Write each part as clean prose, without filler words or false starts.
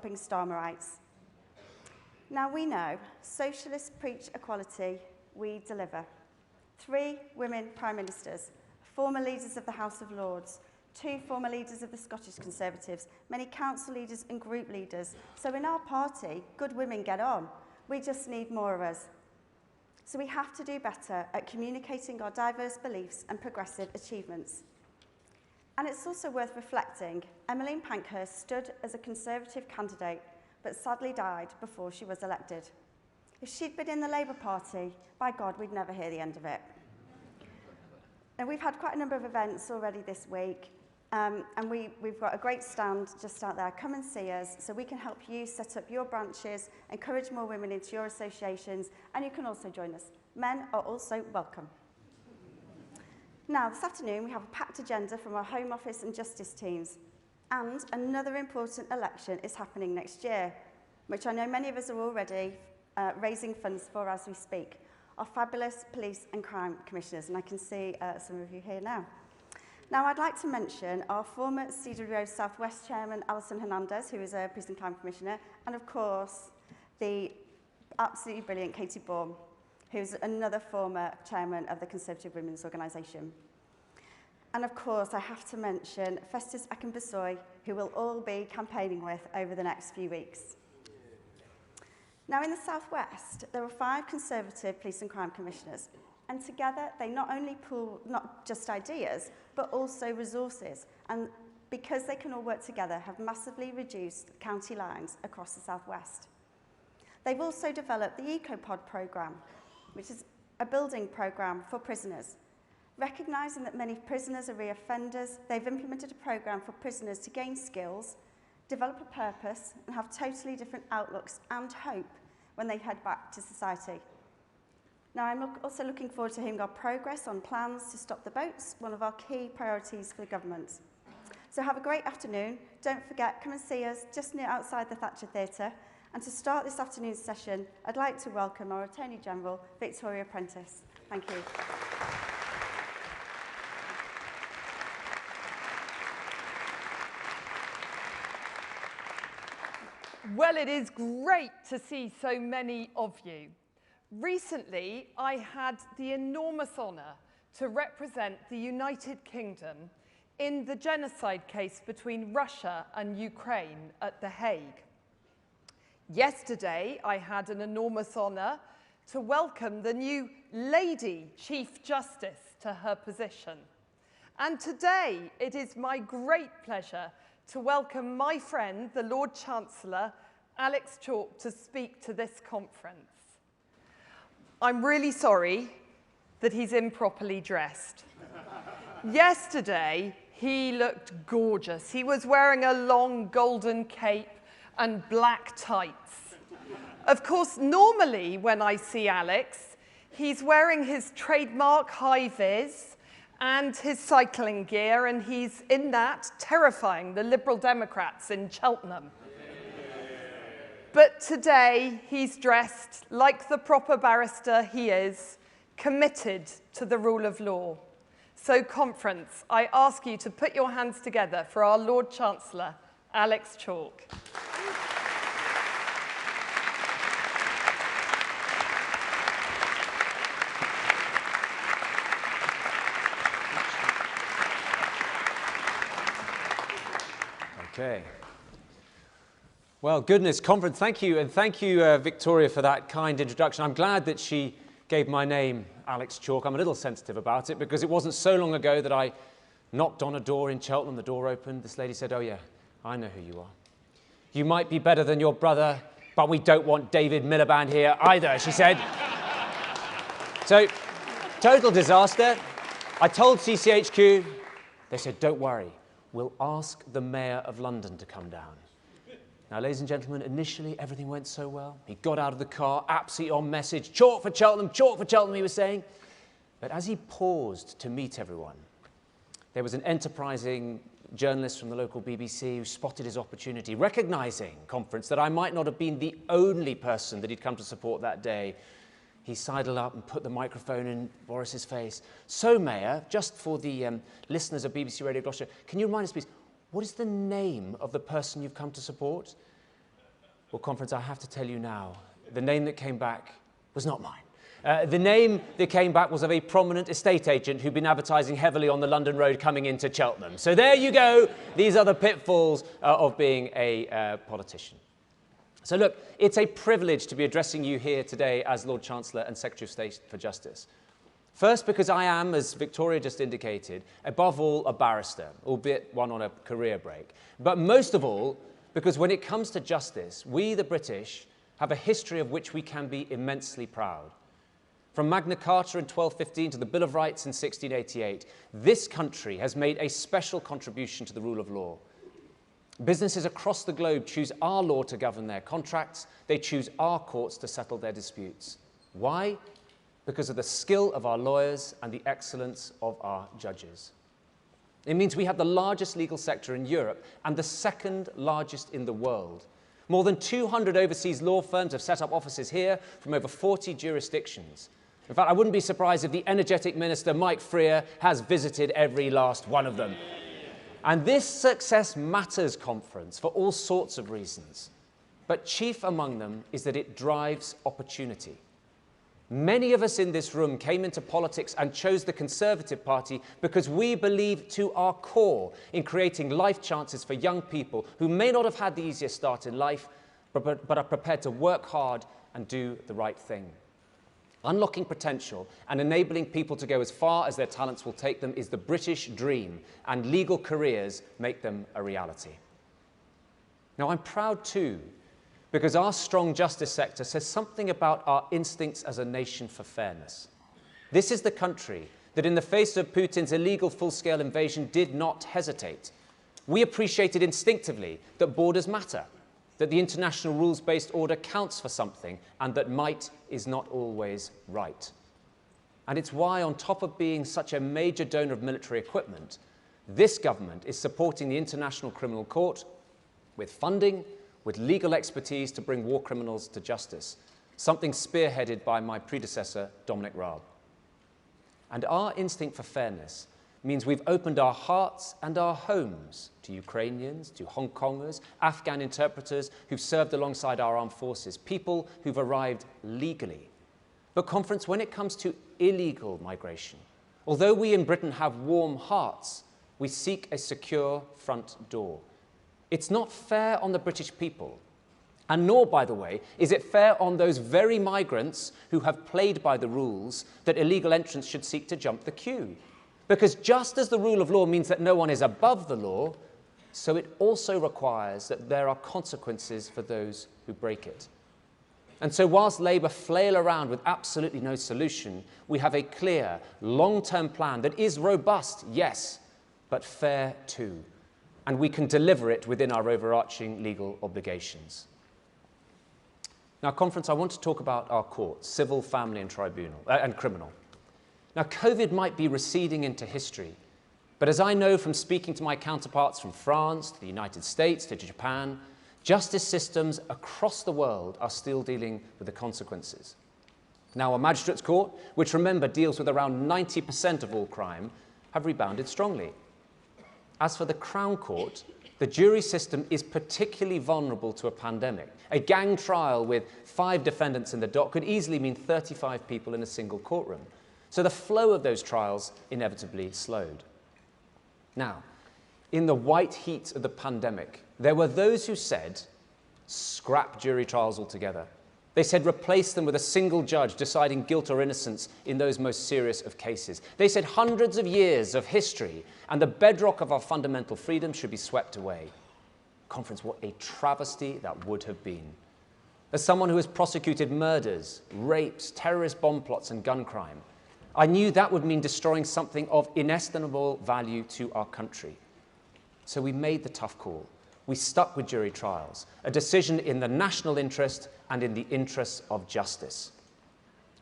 stopping Starmer rights. Now we know socialists preach equality, we deliver. 3 women Prime Ministers, former leaders of the House of Lords, 2 former leaders of the Scottish Conservatives, many council leaders and group leaders. So in our party, good women get on. We just need more of us. So we have to do better at communicating our diverse beliefs and progressive achievements. And it's also worth reflecting, Emmeline Pankhurst stood as a Conservative candidate, but sadly died before she was elected. If she'd been in the Labour Party, by God, we'd never hear the end of it. And we've had quite a number of events already this week, and we've got a great stand just out there. Come and see us so we can help you set up your branches, encourage more women into your associations, and you can also join us. Men are also welcome. Now, this afternoon, we have a packed agenda from our Home Office and Justice teams. And another important election is happening next year, which I know many of us are already raising funds for as we speak. Our fabulous police and crime commissioners, and I can see some of you here now. Now, I'd like to mention our former Cedar Road South West Chairman, Alison Hernandez, who is a police and crime commissioner, and of course, the absolutely brilliant Katie Baum, who's another former chairman of the Conservative Women's Organisation. And of course, I have to mention Festus Akinbusoy, who we'll all be campaigning with over the next few weeks. Now, in the South West, there are 5 Conservative police and crime commissioners, and together they not only pool not just ideas, but also resources, and because they can all work together, have massively reduced county lines across the South West. They've also developed the EcoPod programme, which is a building programme for prisoners. Recognising that many prisoners are re-offenders, they've implemented a programme for prisoners to gain skills, develop a purpose, and have totally different outlooks and hope when they head back to society. Now, I'm also looking forward to hearing our progress on plans to stop the boats, one of our key priorities for the government. So have a great afternoon. Don't forget, come and see us just near outside the Thatcher Theatre. And to start this afternoon's session, I'd like to welcome our Attorney General, Victoria Prentice. Thank you. Well, it is great to see so many of you. Recently, I had the enormous honour to represent the United Kingdom in the genocide case between Russia and Ukraine at The Hague. Yesterday, I had an enormous honour to welcome the new Lady Chief Justice to her position. And today, it is my great pleasure to welcome my friend, the Lord Chancellor, Alex Chalk, to speak to this conference. I'm really sorry that he's improperly dressed. Yesterday, he looked gorgeous. He was wearing a long golden cape and black tights. Of course, normally when I see Alex, he's wearing his trademark high-vis and his cycling gear, and he's in that terrifying the Liberal Democrats in Cheltenham. But today, he's dressed like the proper barrister he is, committed to the rule of law. So, conference, I ask you to put your hands together for our Lord Chancellor, Alex Chalk. Okay. Well, goodness, conference, thank you. And thank you, Victoria, for that kind introduction. I'm glad that she gave my name Alex Chalk. I'm a little sensitive about it because it wasn't so long ago that I knocked on a door in Cheltenham. The door opened. This lady said, "Oh, yeah, I know who you are. You might be better than your brother, but we don't want David Miliband here either," she said. So, total disaster. I told CCHQ. They said, "Don't worry. We'll ask the Mayor of London to come down." Now, ladies and gentlemen, initially everything went so well. He got out of the car, absolutely on message. Chalk for Cheltenham, he was saying. But as he paused to meet everyone, there was an enterprising journalist from the local BBC who spotted his opportunity, recognising, conference, that I might not have been the only person that he'd come to support that day. He sidled up and put the microphone in Boris's face. "So, Mayor, just for the listeners of BBC Radio Gloucester, can you remind us, please, what is the name of the person you've come to support?" Well, conference, I have to tell you now, the name that came back was not mine. The name that came back was of a prominent estate agent who'd been advertising heavily on the London road coming into Cheltenham. So there you go. These are the pitfalls of being a politician. So look, it's a privilege to be addressing you here today as Lord Chancellor and Secretary of State for Justice. First, because I am, as Victoria just indicated, above all a barrister, albeit one on a career break. But most of all, because when it comes to justice, we, the British, have a history of which we can be immensely proud. From Magna Carta in 1215 to the Bill of Rights in 1688, this country has made a special contribution to the rule of law. Businesses across the globe choose our law to govern their contracts. They choose our courts to settle their disputes. Why? Because of the skill of our lawyers and the excellence of our judges. It means we have the largest legal sector in Europe and the second largest in the world. More than 200 overseas law firms have set up offices here from over 40 jurisdictions. In fact, I wouldn't be surprised if the energetic Minister, Mike Freer, has visited every last one of them. And this success matters, conference, for all sorts of reasons. But chief among them is that it drives opportunity. Many of us in this room came into politics and chose the Conservative Party because we believe to our core in creating life chances for young people who may not have had the easiest start in life, but are prepared to work hard and do the right thing. Unlocking potential and enabling people to go as far as their talents will take them is the British dream, and legal careers make them a reality. Now, I'm proud too, because our strong justice sector says something about our instincts as a nation for fairness. This is the country that in the face of Putin's illegal full-scale invasion did not hesitate. We appreciated instinctively that borders matter, that the international rules-based order counts for something, and that might is not always right. And it's why, on top of being such a major donor of military equipment, this government is supporting the International Criminal Court with funding, with legal expertise to bring war criminals to justice, something spearheaded by my predecessor, Dominic Raab. And our instinct for fairness means we've opened our hearts and our homes to Ukrainians, to Hong Kongers, Afghan interpreters who've served alongside our armed forces, people who've arrived legally. But conference, when it comes to illegal migration, although we in Britain have warm hearts, we seek a secure front door. It's not fair on the British people, and nor, by the way, is it fair on those very migrants who have played by the rules that illegal entrants should seek to jump the queue. Because just as the rule of law means that no one is above the law, so it also requires that there are consequences for those who break it. And so whilst Labour flail around with absolutely no solution, we have a clear, long-term plan that is robust, yes, but fair too. And we can deliver it within our overarching legal obligations. Now, conference, I want to talk about our courts, civil, family, and criminal. Now, COVID might be receding into history, but as I know from speaking to my counterparts from France, to the United States, to Japan, justice systems across the world are still dealing with the consequences. Now, a magistrate's court, which remember deals with around 90% of all crime, have rebounded strongly. As for the Crown Court, the jury system is particularly vulnerable to a pandemic. A gang trial with 5 defendants in the dock could easily mean 35 people in a single courtroom. So the flow of those trials inevitably slowed. Now, in the white heat of the pandemic, there were those who said, scrap jury trials altogether. They said replace them with a single judge deciding guilt or innocence in those most serious of cases. They said hundreds of years of history and the bedrock of our fundamental freedom should be swept away. Conference, what a travesty that would have been. As someone who has prosecuted murders, rapes, terrorist bomb plots and gun crime, I knew that would mean destroying something of inestimable value to our country. So we made the tough call. We stuck with jury trials, a decision in the national interest and in the interests of justice.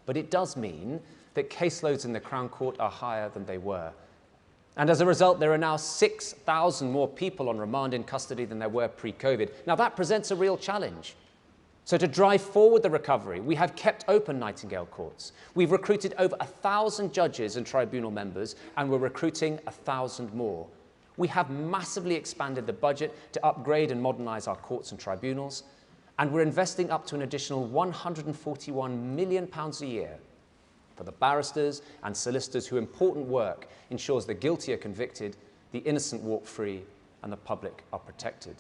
But it does mean that caseloads in the Crown Court are higher than they were. And as a result, there are now 6,000 more people on remand in custody than there were pre-COVID. Now that presents a real challenge. So to drive forward the recovery, we have kept open Nightingale courts. We've recruited over 1,000 judges and tribunal members, and we're recruiting 1,000 more. We have massively expanded the budget to upgrade and modernise our courts and tribunals. And we're investing up to an additional £141 million a year for the barristers and solicitors whose important work ensures the guilty are convicted, the innocent walk free, and the public are protected.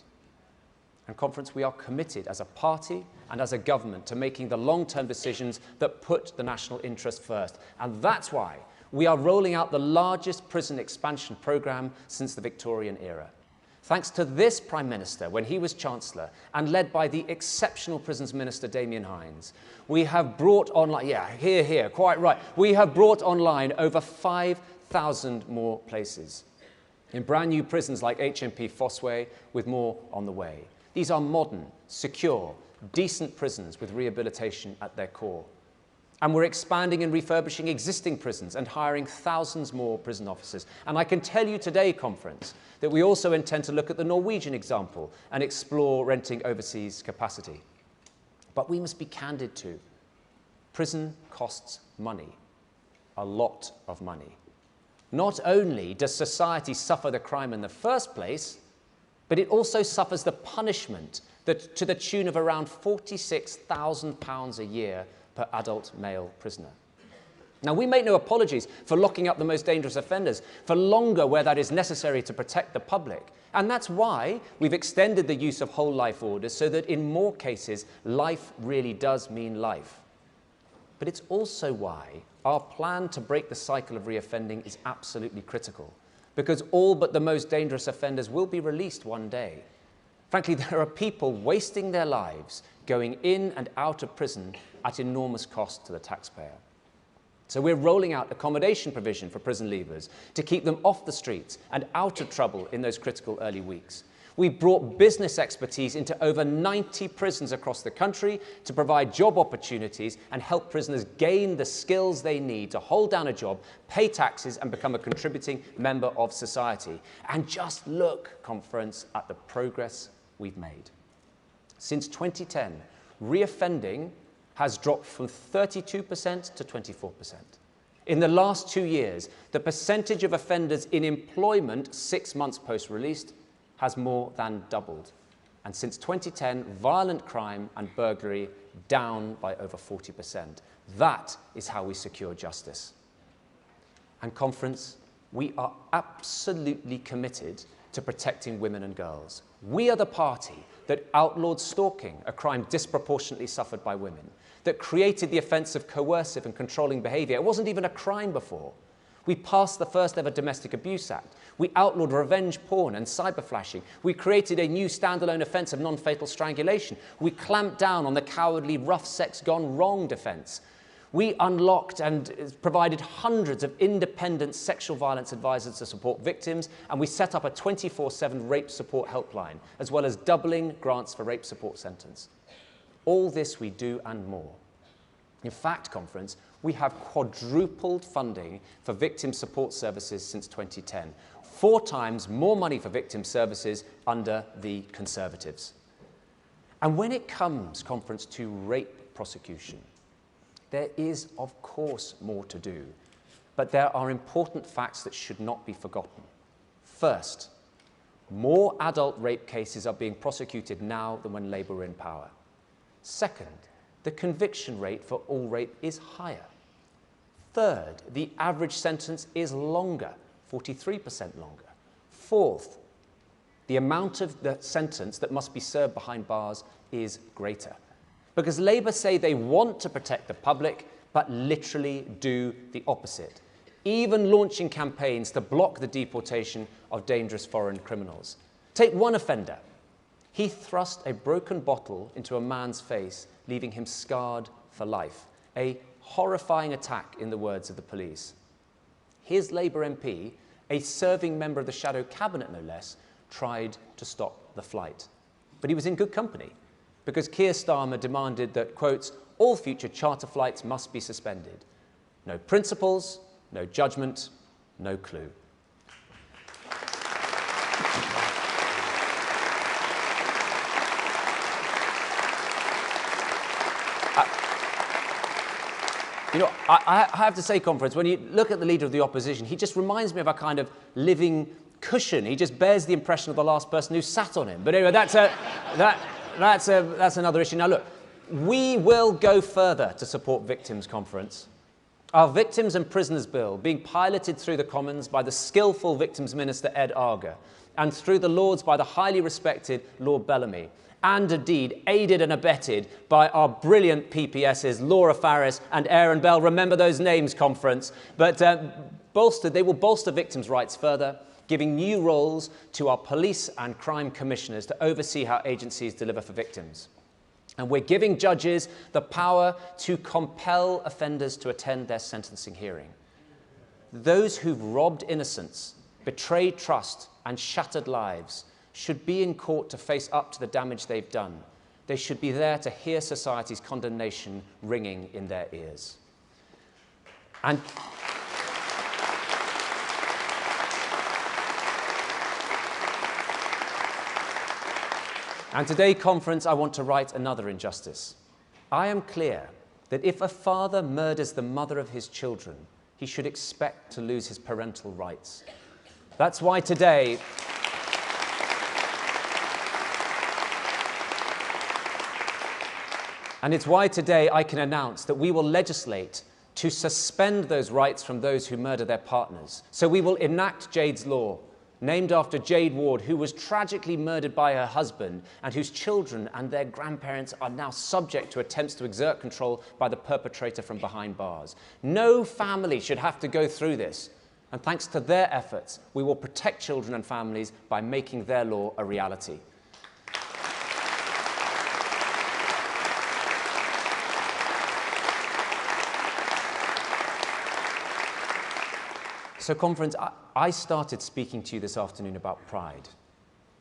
And Conference, we are committed as a party and as a government to making the long-term decisions that put the national interest first. And that's why we are rolling out the largest prison expansion programme since the Victorian era. Thanks to this Prime Minister, when he was Chancellor, and led by the exceptional Prisons Minister Damien Hines, we have brought online, quite right, we have brought online over 5,000 more places in brand new prisons like HMP Fossway, with more on the way. These are modern, secure, decent prisons with rehabilitation at their core. And we're expanding and refurbishing existing prisons and hiring thousands more prison officers. And I can tell you today, Conference, that we also intend to look at the Norwegian example and explore renting overseas capacity. But we must be candid too. Prison costs money, a lot of money. Not only does society suffer the crime in the first place, but it also suffers the punishment that, to the tune of around £46,000 a year per adult male prisoner. Now, we make no apologies for locking up the most dangerous offenders for longer where that is necessary to protect the public. And that's why we've extended the use of whole life orders so that in more cases, life really does mean life. But it's also why our plan to break the cycle of reoffending is absolutely critical, because all but the most dangerous offenders will be released one day. Frankly, there are people wasting their lives going in and out of prison at enormous cost to the taxpayer. So we're rolling out accommodation provision for prison leavers to keep them off the streets and out of trouble in those critical early weeks. We've brought business expertise into over 90 prisons across the country to provide job opportunities and help prisoners gain the skills they need to hold down a job, pay taxes, and become a contributing member of society. And just look, Conference, at the progress we've made. Since 2010, reoffending has dropped from 32% to 24%. In the last 2 years, the percentage of offenders in employment 6 months post-release has more than doubled. And since 2010, violent crime and burglary down by over 40%. That is how we secure justice. And Conference, we are absolutely committed to protecting women and girls. We are the party that outlawed stalking, a crime disproportionately suffered by women, that created the offence of coercive and controlling behaviour. It wasn't even a crime before. We passed the first ever Domestic Abuse Act. We outlawed revenge porn and cyberflashing. We created a new standalone offence of non-fatal strangulation. We clamped down on the cowardly rough sex gone wrong defence. We unlocked and provided hundreds of independent sexual violence advisors to support victims, and we set up a 24/7 rape support helpline, as well as doubling grants for rape support centres. All this we do and more. In fact, Conference, we have quadrupled funding for victim support services since 2010, 4 times more money for victim services under the Conservatives. And when it comes, Conference, to rape prosecution, there is, of course, more to do, but there are important facts that should not be forgotten. First, more adult rape cases are being prosecuted now than when Labour were in power. Second, the conviction rate for all rape is higher. Third, the average sentence is longer, 43% longer. Fourth, the amount of the sentence that must be served behind bars is greater. Because Labour say they want to protect the public, but literally do the opposite, even launching campaigns to block the deportation of dangerous foreign criminals. Take one offender. He thrust a broken bottle into a man's face, leaving him scarred for life. A horrifying attack, in the words of the police. His Labour MP, a serving member of the shadow cabinet no less, tried to stop the flight. But he was in good company, because Keir Starmer demanded that, quote, all future charter flights must be suspended. No principles, no judgment, no clue. You know, I have to say, Conference, when you look at the Leader of the Opposition, he just reminds me of a kind of living cushion. He just bears the impression of the last person who sat on him. But anyway, that's another issue. Now, look, we will go further to support Victims' Conference. Our Victims and Prisoners Bill, being piloted through the Commons by the skillful Victims Minister Ed Arger, and through the Lords by the highly respected Lord Bellamy, and indeed aided and abetted by our brilliant PPSs, Laura Farris and Aaron Bell. Remember those names, Conference. But they will bolster victims' rights further, giving new roles to our police and crime commissioners to oversee how agencies deliver for victims. And we're giving judges the power to compel offenders to attend their sentencing hearing. Those who've robbed innocence, betrayed trust, and shattered lives should be in court to face up to the damage they've done. They should be there to hear society's condemnation ringing in their ears. And today, Conference, I want to right another injustice. I am clear that if a father murders the mother of his children, he should expect to lose his parental rights. That's why today, and it's why today I can announce that we will legislate to suspend those rights from those who murder their partners. So we will enact Jade's Law, named after Jade Ward, who was tragically murdered by her husband and whose children and their grandparents are now subject to attempts to exert control by the perpetrator from behind bars. No family should have to go through this. And thanks to their efforts, we will protect children and families by making their law a reality. So, Conference, I started speaking to you this afternoon about pride.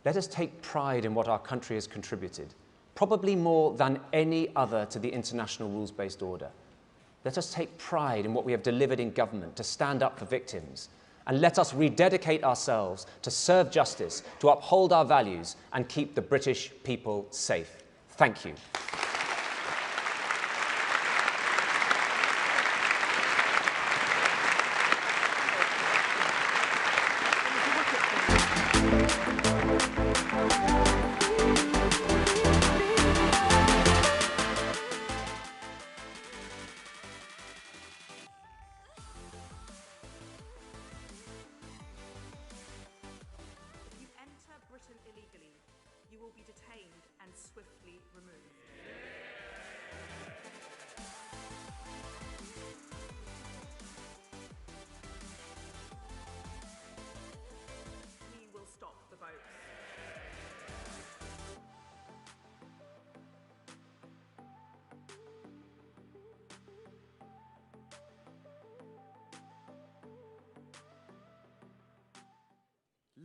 Let us take pride in what our country has contributed, probably more than any other to the international rules-based order. Let us take pride in what we have delivered in government to stand up for victims. And let us rededicate ourselves to serve justice, to uphold our values, and keep the British people safe. Thank you. Illegally, you will be detained and swiftly removed. We will stop the boats.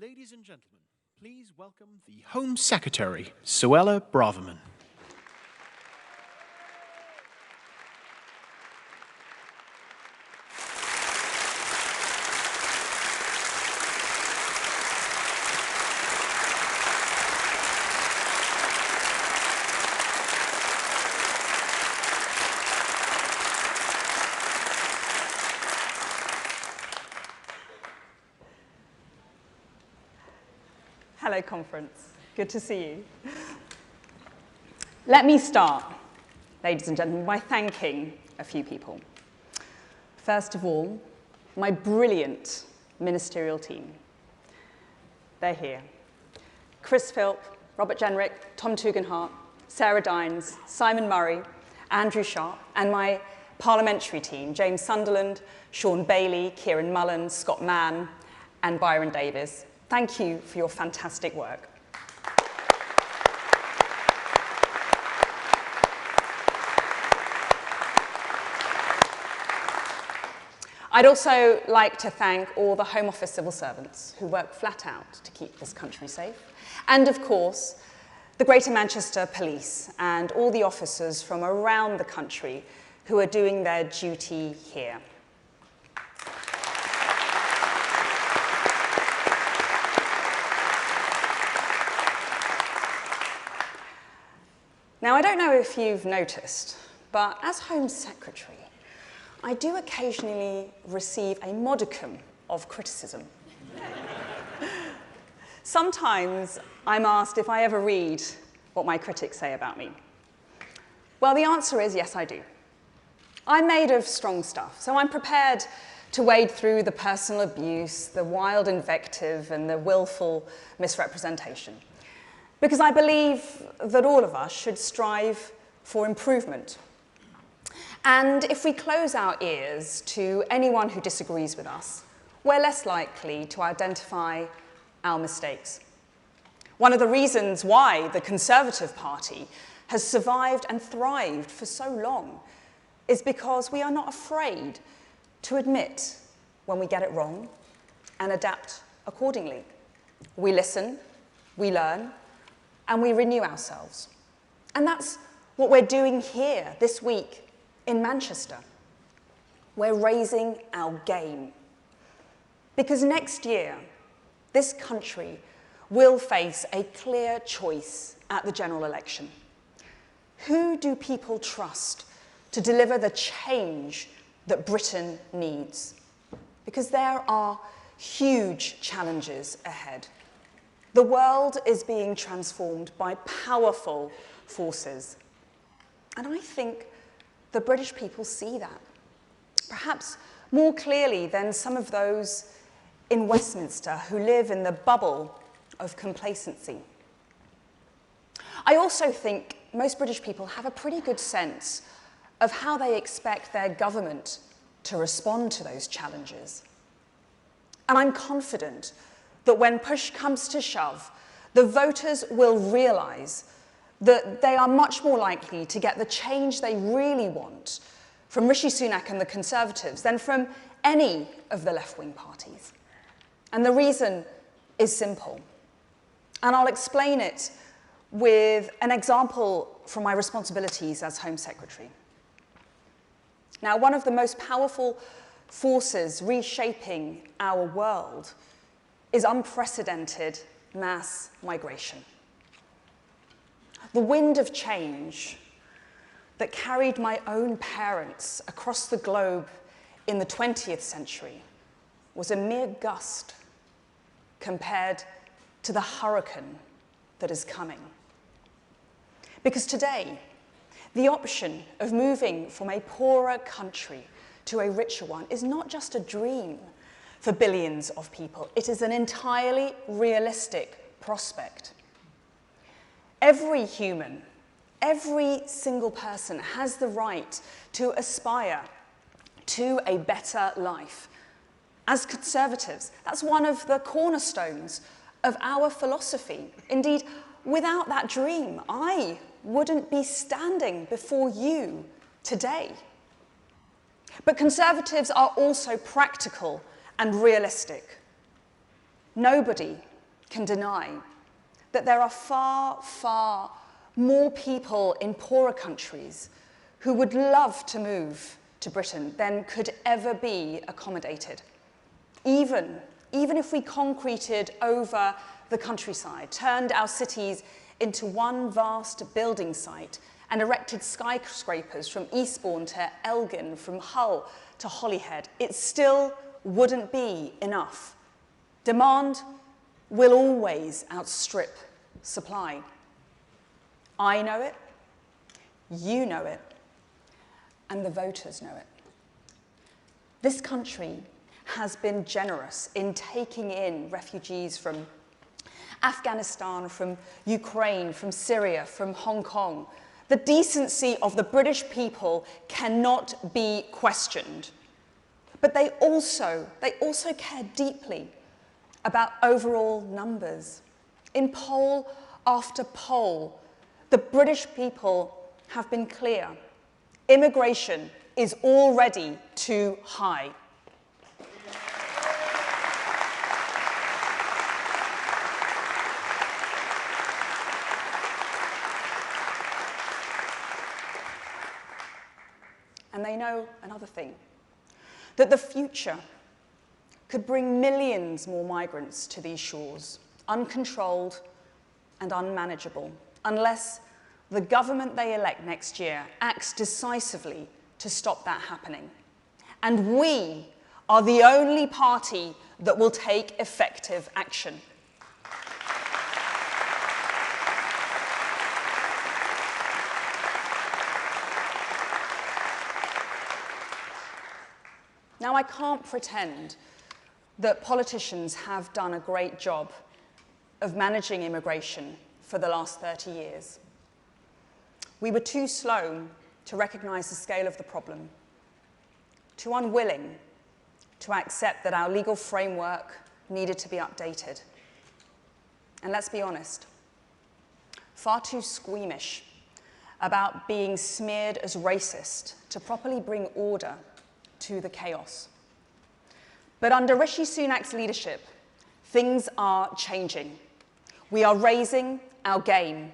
Ladies and gentlemen, please welcome the Home Secretary, Suella Braverman. Hello, Conference. Good to see you. Let me start, ladies and gentlemen, by thanking a few people. First of all, my brilliant ministerial team. They're here. Chris Philp, Robert Jenrick, Tom Tugendhat, Sarah Dines, Simon Murray, Andrew Sharp, and my parliamentary team, James Sunderland, Sean Bailey, Kieran Mullen, Scott Mann, and Byron Davies. Thank you for your fantastic work. I'd also like to thank all the Home Office civil servants who work flat out to keep this country safe. And of course, the Greater Manchester Police and all the officers from around the country who are doing their duty here. Now, I don't know if you've noticed, but as Home Secretary, I do occasionally receive a modicum of criticism. Sometimes I'm asked if I ever read what my critics say about me? Well, the answer is yes, I do. I'm made of strong stuff, so I'm prepared to wade through the personal abuse, the wild invective, and the willful misrepresentation. Because I believe that all of us should strive for improvement. And if we close our ears to anyone who disagrees with us, we're less likely to identify our mistakes. One of the reasons why the Conservative Party has survived and thrived for so long is because we are not afraid to admit when we get it wrong and adapt accordingly. We listen, we learn, and we renew ourselves. And that's what we're doing here this week in Manchester. We're raising our game. Because next year, this country will face a clear choice at the general election. Who do people trust to deliver the change that Britain needs? Because there are huge challenges ahead. The world is being transformed by powerful forces. And I think the British people see that, perhaps more clearly than some of those in Westminster who live in the bubble of complacency. I also think most British people have a pretty good sense of how they expect their government to respond to those challenges. And I'm confident that when push comes to shove, the voters will realise that they are much more likely to get the change they really want from Rishi Sunak and the Conservatives than from any of the left-wing parties. And the reason is simple. And I'll explain it with an example from my responsibilities as Home Secretary. Now, one of the most powerful forces reshaping our world is unprecedented mass migration. The wind of change that carried my own parents across the globe in the 20th century was a mere gust compared to the hurricane that is coming. Because today, the option of moving from a poorer country to a richer one is not just a dream for billions of people. It is an entirely realistic prospect. Every human, every single person has the right to aspire to a better life. As Conservatives, that's one of the cornerstones of our philosophy. Indeed, without that dream, I wouldn't be standing before you today. But Conservatives are also practical and realistic. Nobody can deny that there are far, far more people in poorer countries who would love to move to Britain than could ever be accommodated. Even if we concreted over the countryside, turned our cities into one vast building site and erected skyscrapers from Eastbourne to Elgin, from Hull to Holyhead, it still wouldn't be enough. Demand will always outstrip supply. I know it, you know it, and the voters know it. This country has been generous in taking in refugees from Afghanistan, from Ukraine, from Syria, from Hong Kong. The decency of the British people cannot be questioned. But they also care deeply about overall numbers. In poll after poll, the British people have been clear. Immigration is already too high. And they know another thing, that the future could bring millions more migrants to these shores, uncontrolled and unmanageable, unless the government they elect next year acts decisively to stop that happening. And we are the only party that will take effective action. Now, I can't pretend that politicians have done a great job of managing immigration for the last 30 years. We were too slow to recognise the scale of the problem, too unwilling to accept that our legal framework needed to be updated. And let's be honest, far too squeamish about being smeared as racist to properly bring order to the chaos. But under Rishi Sunak's leadership, things are changing. We are raising our game.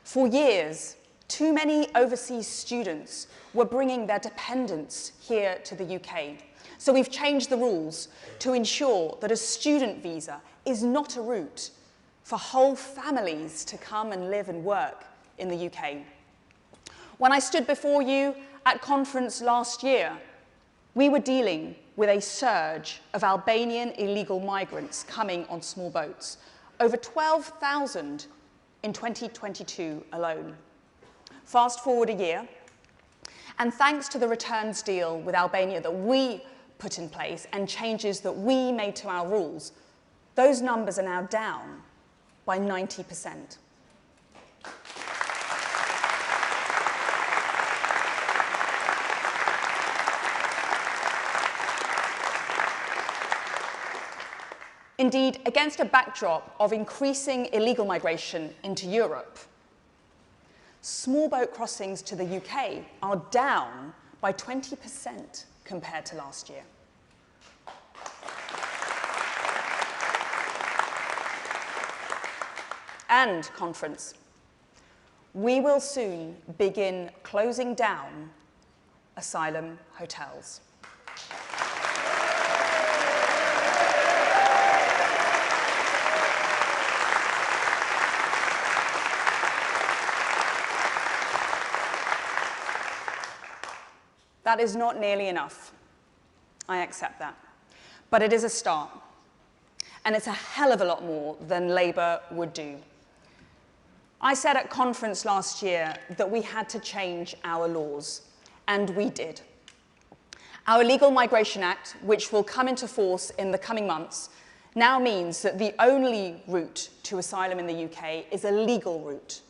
For years, too many overseas students were bringing their dependents here to the UK. So we've changed the rules to ensure that a student visa is not a route for whole families to come and live and work in the UK. When I stood before you at conference last year, we were dealing with a surge of Albanian illegal migrants coming on small boats, over 12,000 in 2022 alone. Fast forward a year, and thanks to the returns deal with Albania that we put in place and changes that we made to our rules, those numbers are now down by 90%. Indeed, against a backdrop of increasing illegal migration into Europe, small boat crossings to the UK are down by 20% compared to last year. And, conference, we will soon begin closing down asylum hotels. That is not nearly enough. I accept that. But it is a start. And it's a hell of a lot more than Labour would do. I said at conference last year that we had to change our laws, and we did. Our Illegal Migration Act, which will come into force in the coming months, now means that the only route to asylum in the UK is a legal route.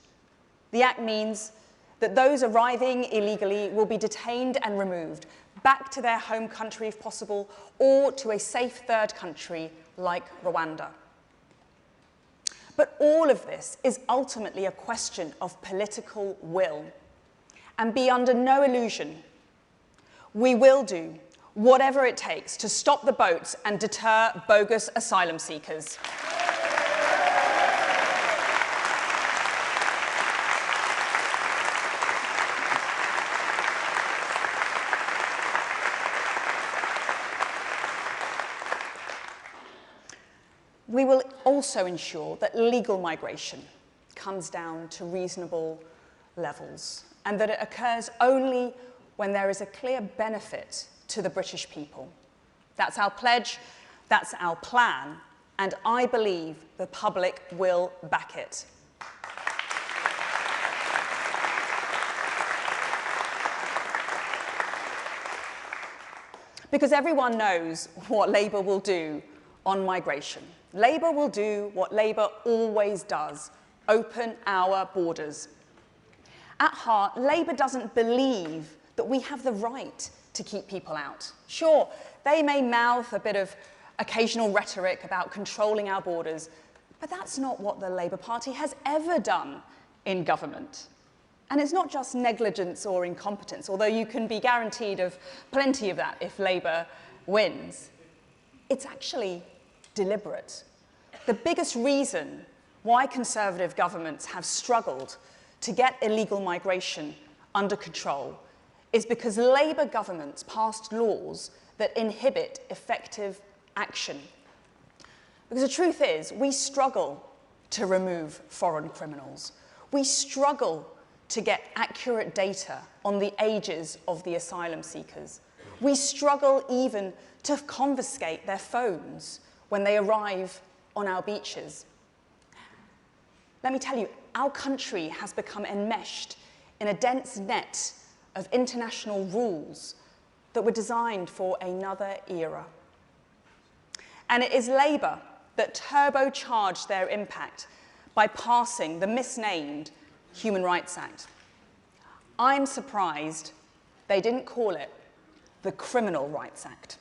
The Act means that those arriving illegally will be detained and removed back to their home country if possible, or to a safe third country like Rwanda. But all of this is ultimately a question of political will. And be under no illusion, we will do whatever it takes to stop the boats and deter bogus asylum seekers. We will also ensure that legal migration comes down to reasonable levels, and that it occurs only when there is a clear benefit to the British people. That's our pledge, that's our plan, and I believe the public will back it. Because everyone knows what Labour will do on migration. Labour will do what Labour always does: open our borders. At heart, Labour doesn't believe that we have the right to keep people out. Sure, they may mouth a bit of occasional rhetoric about controlling our borders, but that's not what the Labour Party has ever done in government. And it's not just negligence or incompetence, although you can be guaranteed of plenty of that if Labour wins. It's actually deliberate. The biggest reason why Conservative governments have struggled to get illegal migration under control is because Labour governments passed laws that inhibit effective action. Because the truth is, we struggle to remove foreign criminals. We struggle to get accurate data on the ages of the asylum seekers. We struggle even to confiscate their phones when they arrive on our beaches. Let me tell you, our country has become enmeshed in a dense net of international rules that were designed for another era. And it is Labour that turbocharged their impact by passing the misnamed Human Rights Act. I'm surprised they didn't call it the Criminal Rights Act.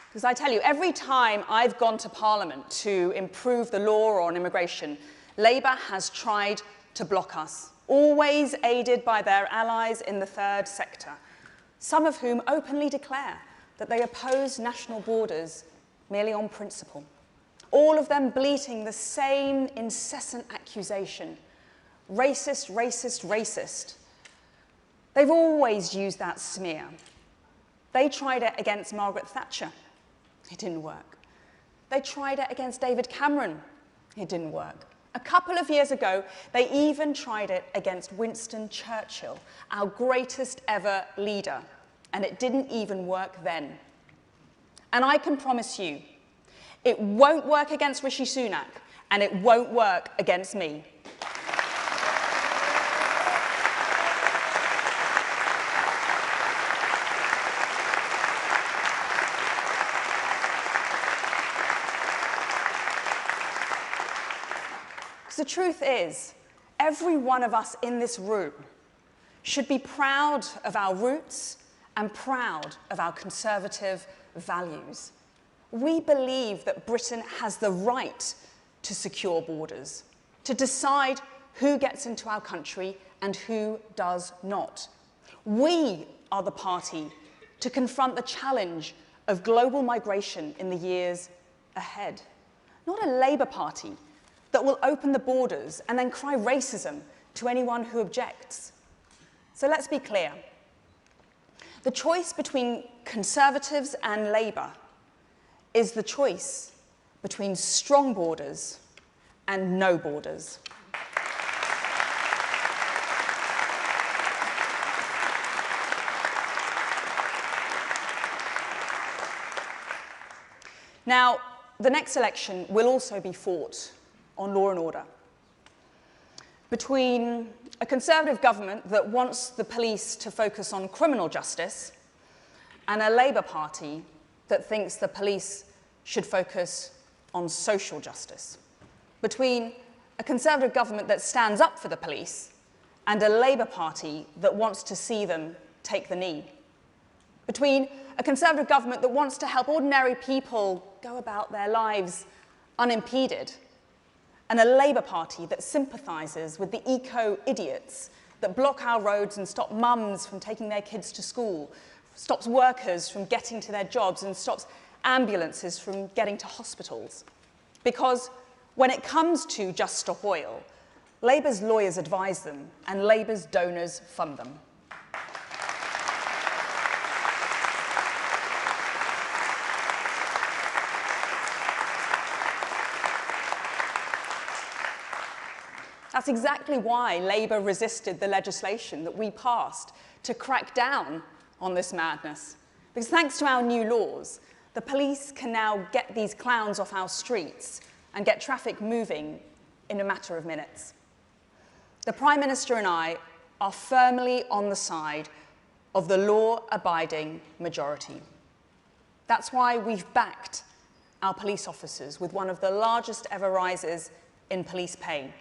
Because I tell you, every time I've gone to Parliament to improve the law on immigration, Labour has tried to block us, always aided by their allies in the third sector, some of whom openly declare that they oppose national borders merely on principle. All of them bleating the same incessant accusation: racist, racist, racist. They've always used that smear. They tried it against Margaret Thatcher. It didn't work. They tried it against David Cameron. It didn't work. A couple of years ago, they even tried it against Winston Churchill, our greatest ever leader, and it didn't even work then. And I can promise you, it won't work against Rishi Sunak, and it won't work against me. The truth is, every one of us in this room should be proud of our roots and proud of our conservative values. We believe that Britain has the right to secure borders, to decide who gets into our country and who does not. We are the party to confront the challenge of global migration in the years ahead, not a Labour Party that will open the borders and then cry racism to anyone who objects. So let's be clear. The choice between Conservatives and Labour is the choice between strong borders and no borders. Now, the next election will also be fought on law and order, between a Conservative government that wants the police to focus on criminal justice and a Labour Party that thinks the police should focus on social justice, between a Conservative government that stands up for the police and a Labour Party that wants to see them take the knee, between a Conservative government that wants to help ordinary people go about their lives unimpeded and a Labour Party that sympathises with the eco-idiots that block our roads and stop mums from taking their kids to school, stops workers from getting to their jobs and stops ambulances from getting to hospitals. Because when it comes to Just Stop Oil, Labour's lawyers advise them and Labour's donors fund them. That's exactly why Labour resisted the legislation that we passed to crack down on this madness. Because thanks to our new laws, the police can now get these clowns off our streets and get traffic moving in a matter of minutes. The Prime Minister and I are firmly on the side of the law-abiding majority. That's why we've backed our police officers with one of the largest ever rises in police pay.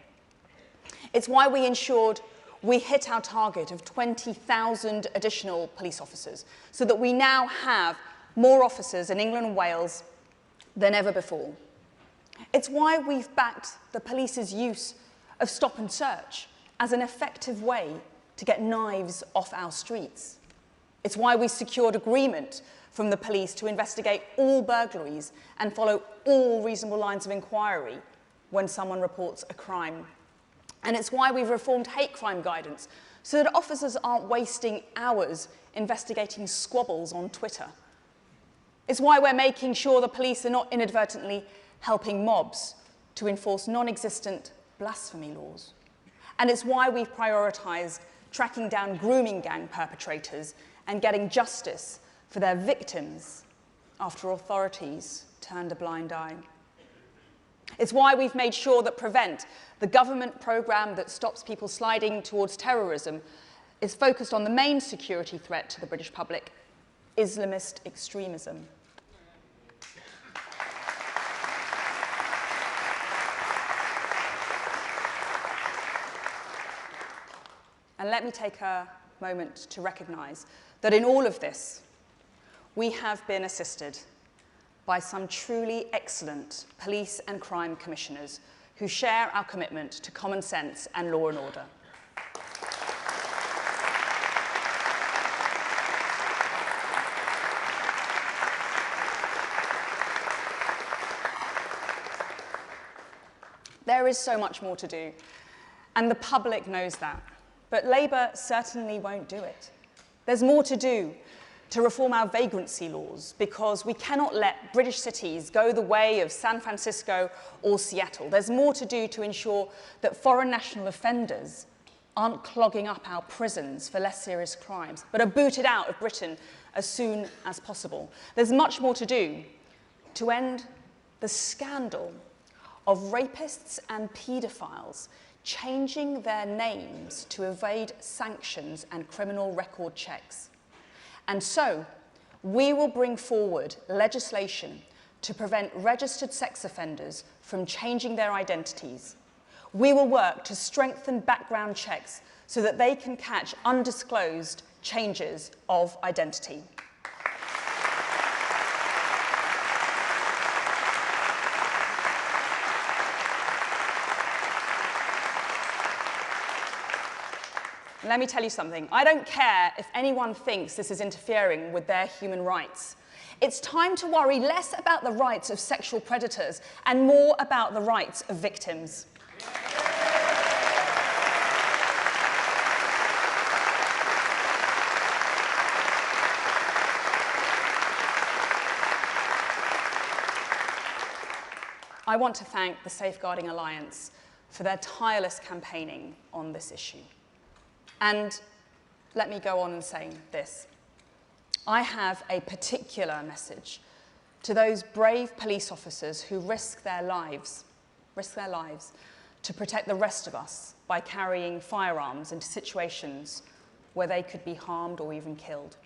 It's why we ensured we hit our target of 20,000 additional police officers, so that we now have more officers in England and Wales than ever before. It's why we've backed the police's use of stop and search as an effective way to get knives off our streets. It's why we secured agreement from the police to investigate all burglaries and follow all reasonable lines of inquiry when someone reports a crime. And it's why we've reformed hate crime guidance so that officers aren't wasting hours investigating squabbles on Twitter. It's why we're making sure the police are not inadvertently helping mobs to enforce non-existent blasphemy laws. And it's why we've prioritised tracking down grooming gang perpetrators and getting justice for their victims after authorities turned a blind eye. It's why we've made sure that Prevent, the government programme that stops people sliding towards terrorism, is focused on the main security threat to the British public, Islamist extremism. And let me take a moment to recognise that in all of this, we have been assisted by some truly excellent police and crime commissioners who share our commitment to common sense and law and order. There is so much more to do, and the public knows that. But Labour certainly won't do it. There's more to do to reform our vagrancy laws, because we cannot let British cities go the way of San Francisco or Seattle. There's more to do to ensure that foreign national offenders aren't clogging up our prisons for less serious crimes, but are booted out of Britain as soon as possible. There's much more to do to end the scandal of rapists and paedophiles changing their names to evade sanctions and criminal record checks. And so, we will bring forward legislation to prevent registered sex offenders from changing their identities. We will work to strengthen background checks so that they can catch undisclosed changes of identity. Let me tell you something. I don't care if anyone thinks this is interfering with their human rights. It's time to worry less about the rights of sexual predators and more about the rights of victims. I want to thank the Safeguarding Alliance for their tireless campaigning on this issue. And let me go on and say this. I have a particular message to those brave police officers who risk their lives to protect the rest of us by carrying firearms into situations where they could be harmed or even killed.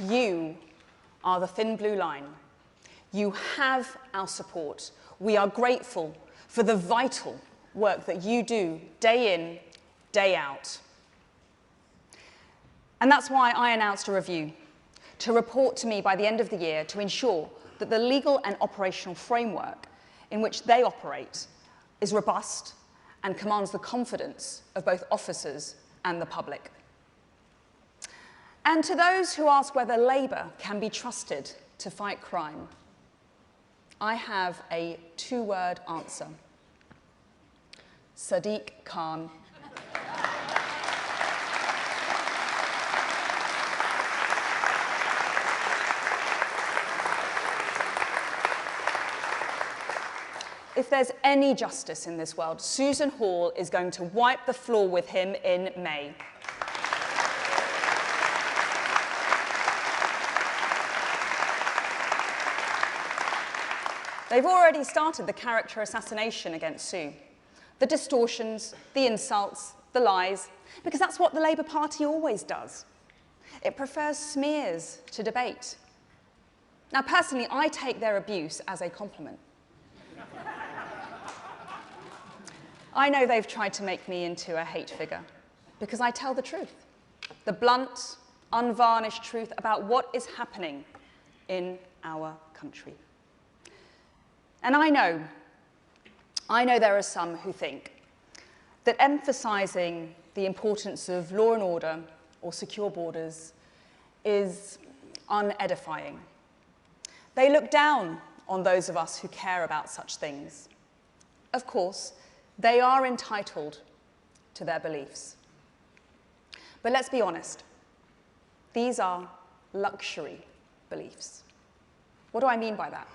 You are the thin blue line. You have our support. We are grateful for the vital work that you do day in, day out. And that's why I announced a review to report to me by the end of the year to ensure that the legal and operational framework in which they operate is robust and commands the confidence of both officers and the public. And to those who ask whether Labour can be trusted to fight crime, I have a two-word answer. Sadiq Khan. If there's any justice in this world, Susan Hall is going to wipe the floor with him in May. They've already started the character assassination against Sue. The distortions, the insults, the lies, because that's what the Labour Party always does. It prefers smears to debate. Now, personally, I take their abuse as a compliment. I know they've tried to make me into a hate figure because I tell the truth, the blunt, unvarnished truth about what is happening in our country. And I know there are some who think that emphasising the importance of law and order or secure borders is unedifying. They look down on those of us who care about such things. Of course, they are entitled to their beliefs. But let's be honest, these are luxury beliefs. What do I mean by that?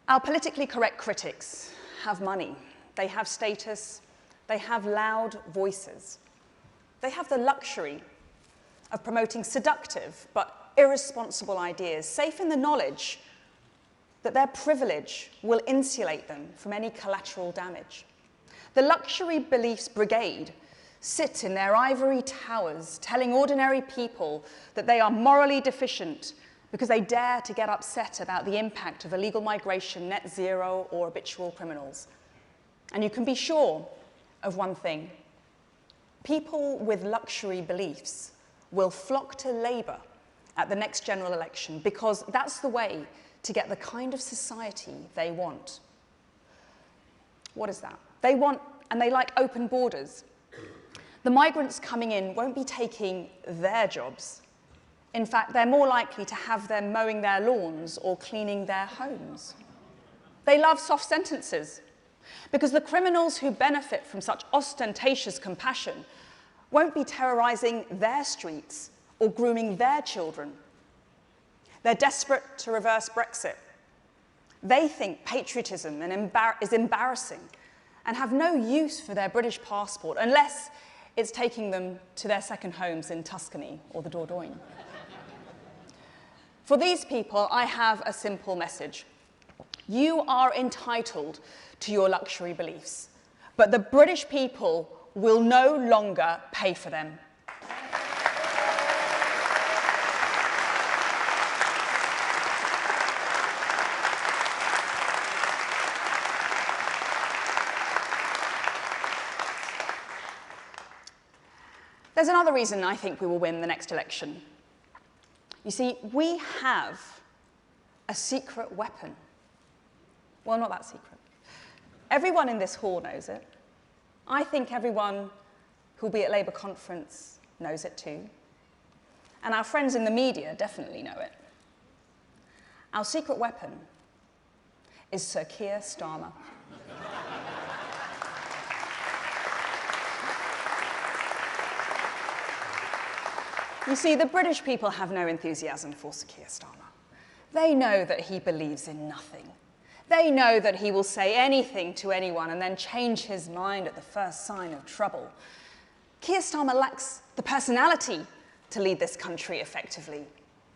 Our politically correct critics have money, they have status, They have loud voices. They have the luxury of promoting seductive but irresponsible ideas, safe in the knowledge that their privilege will insulate them from any collateral damage. The luxury beliefs brigade sit in their ivory towers, telling ordinary people that they are morally deficient because they dare to get upset about the impact of illegal migration, net zero, or habitual criminals. And you can be sure of one thing. People with luxury beliefs will flock to Labour at the next general election because that's the way to get the kind of society they want. What is that? They want, and they like, open borders. The migrants coming in won't be taking their jobs. In fact, they're more likely to have them mowing their lawns or cleaning their homes. They love soft sentences because the criminals who benefit from such ostentatious compassion won't be terrorising their streets or grooming their children. They're desperate to reverse Brexit. They think patriotism is embarrassing and have no use for their British passport unless it's taking them to their second homes in Tuscany or the Dordogne. For these people, I have a simple message. You are entitled to your luxury beliefs, but the British people will no longer pay for them. There's another reason I think we will win the next election. You see, we have a secret weapon. Well, not that secret. Everyone in this hall knows it. I think everyone who'll be at Labour conference knows it too. And our friends in the media definitely know it. Our secret weapon is Sir Keir Starmer. You see, the British people have no enthusiasm for Sir Keir Starmer. They know that he believes in nothing. They know that he will say anything to anyone and then change his mind at the first sign of trouble. Keir Starmer lacks the personality to lead this country effectively.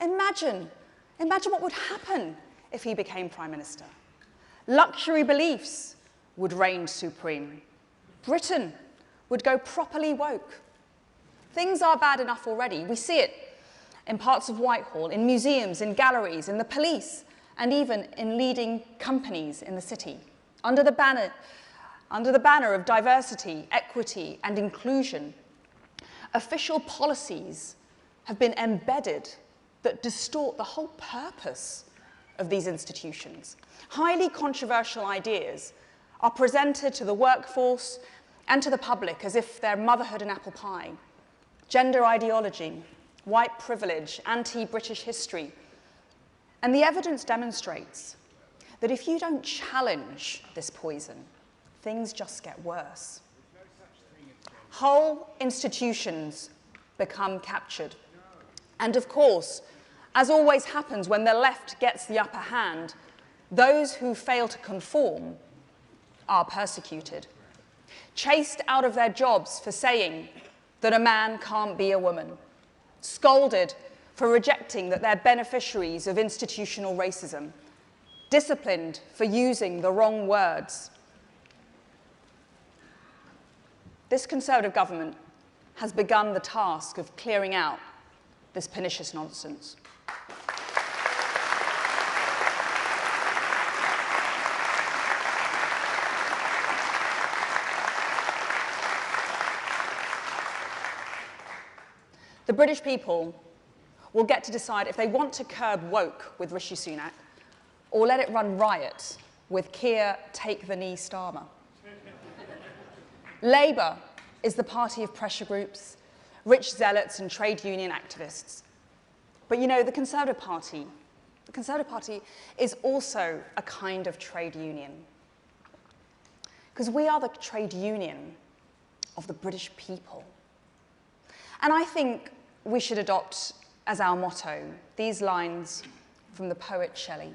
Imagine what would happen if he became Prime Minister. Luxury beliefs would reign supreme. Britain would go properly woke. Things are bad enough already. We see it in parts of Whitehall, in museums, in galleries, in the police, and even in leading companies in the city. Under the banner of diversity, equity, and inclusion, official policies have been embedded that distort the whole purpose of these institutions. Highly controversial ideas are presented to the workforce and to the public as if they're motherhood and apple pie. Gender ideology, white privilege, anti-British history. And the evidence demonstrates that if you don't challenge this poison, things just get worse. Whole institutions become captured. And of course, as always happens when the left gets the upper hand, those who fail to conform are persecuted, chased out of their jobs for saying that a man can't be a woman, scolded for rejecting that they're beneficiaries of institutional racism, disciplined for using the wrong words. This Conservative government has begun the task of clearing out this pernicious nonsense. The British people will get to decide if they want to curb woke with Rishi Sunak or let it run riot with Keir take-the-knee Starmer. Labour is the party of pressure groups, rich zealots and trade union activists. But you know, the Conservative Party is also a kind of trade union. Because we are the trade union of the British people. And I think we should adopt as our motto these lines from the poet Shelley,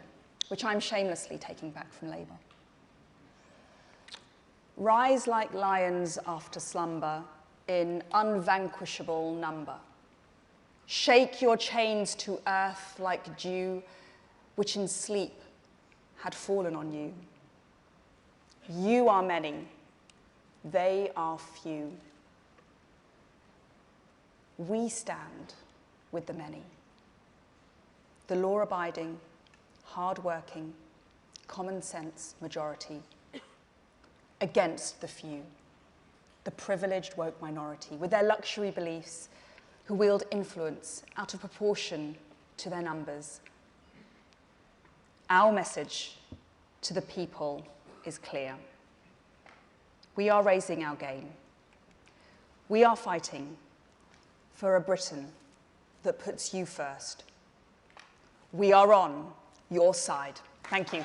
which I'm shamelessly taking back from Labour. Rise like lions after slumber in unvanquishable number. Shake your chains to earth like dew, which in sleep had fallen on you. You are many, they are few. We stand with the many, the law-abiding, hard-working, common-sense majority, against the few, the privileged woke minority, with their luxury beliefs, who wield influence out of proportion to their numbers. Our message to the people is clear. We are raising our game. We are fighting for a Britain that puts you first. We are on your side. Thank you.